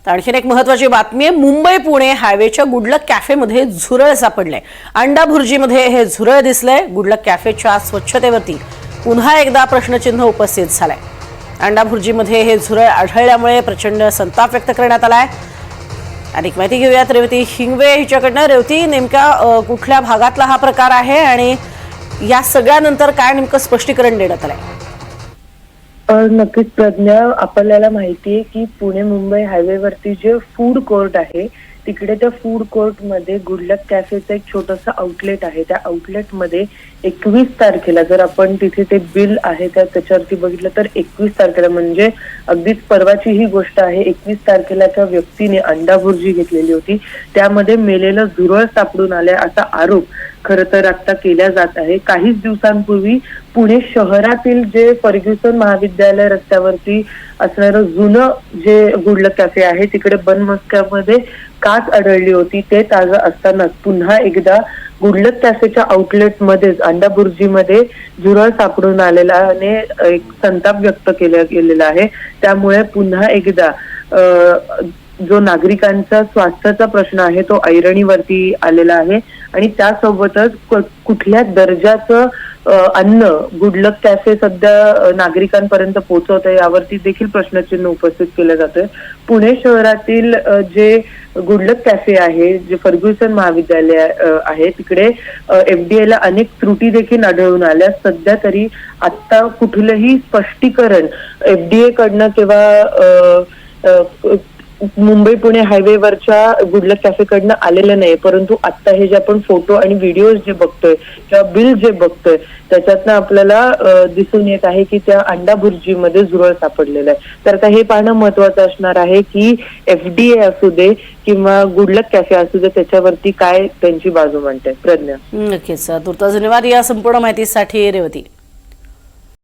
तर आणखीन एक महत्त्वाची बातमी आहे। मुंबई पुणे हायवेच्या गुडलक कॅफेमध्ये झुरळ सापडले। अंडा भुर्जीमध्ये हे झुरळ दिसलंय। गुडलक कॅफेच्या स्वच्छतेवरती पुन्हा एकदा प्रश्नचिन्ह उपस्थित झालंय। अंडा भुर्जीमध्ये हे झुरळ आढळल्यामुळे प्रचंड संताप व्यक्त करण्यात आलाय। अधिक माहिती घेऊयात रेवती हिंगवे हिच्याकडनं। रेवती, नेमका कुठल्या भागातला हा प्रकार आहे आणि या सगळ्यानंतर काय नेमकं स्पष्टीकरण देण्यात आलंय? नक्कीच प्रज्ञा, आपल्याला माहिती आहे की पुणे मुंबई हायवेवरती जे फूड कोर्ट आहे तिकडे त्या फूड कोर्ट मध्ये गुडलक कॅफेचं एक छोटंसं आउटलेट आहे। त्या आउटलेट मध्ये 21 तारखेला जर आपण तिथे ते बिल आहे त्याच्यावरती बघितलं तर 21 तारखेला म्हणजे अगदीच परवाची ही गोष्ट आहे। 21 तारखेला त्या व्यक्तीने अंडा भुर्जी घेतलेली होती, त्यामध्ये मेलेलं झुरळ सापडून आलंय असा आरोप खरं तर आता केला जात आहे। काहीच दिवसांपूर्वी पुणे शहरातील जे फर्ग्युसन महाविद्यालय रस्त्यावरती असणारं जुनं जे गुडलक कॅफे आहे तिकडे बनमस्क्यामध्ये काच आढळली होती। ते ताजं असताना पुन्हा एकदा गुडलक कॅफेच्या आउटलेट मध्येच अंडा भुर्जीमध्ये झुरळ सापडून आलेल्याने एक संताप व्यक्त केलेला आहे। त्यामुळे पुन्हा एकदा जो नागरिकांचा स्वास्थ्याचा प्रश्न आहे तो ऐरणीवरती आलेला आहे आणि त्यासोबतच कुठल्या दर्जाचं अन्न गुडलक कॅफे सध्या नागरिकांपर्यंत पोहोचवत आहे यावरती देखील प्रश्नचिन्ह उपस्थित केलं जातंय। पुणे शहरातील जे गुडलक कॅफे आहे, जे फर्ग्युसन महाविद्यालय आहे तिकडे FDA ला अनेक त्रुटी देखील आढळून आल्या। सध्या तरी आता कुठलंही स्पष्टीकरण FDA कडनं किंवा मुंबई पुणे हायवेवरच्या गुडलक कॅफेकडनं आलेलं नाही, परंतु आता हे जे आपण फोटो आणि व्हिडिओज जे बघतोय किंवा बिल जे बघतोय त्याच्यातनं आपल्याला दिसून येत आहे की त्या अंडा भुर्जीमध्ये झुरळ सापडलेलं आहे। तर आता हे पाहणं महत्वाचं असणार आहे की FDA असू दे किंवा गुडलक कॅफे असू दे त्याच्यावरती काय त्यांची बाजू मांडते। प्रज्ञा, नक्कीच तुर्तास धन्यवाद या संपूर्ण माहितीसाठी रेवती।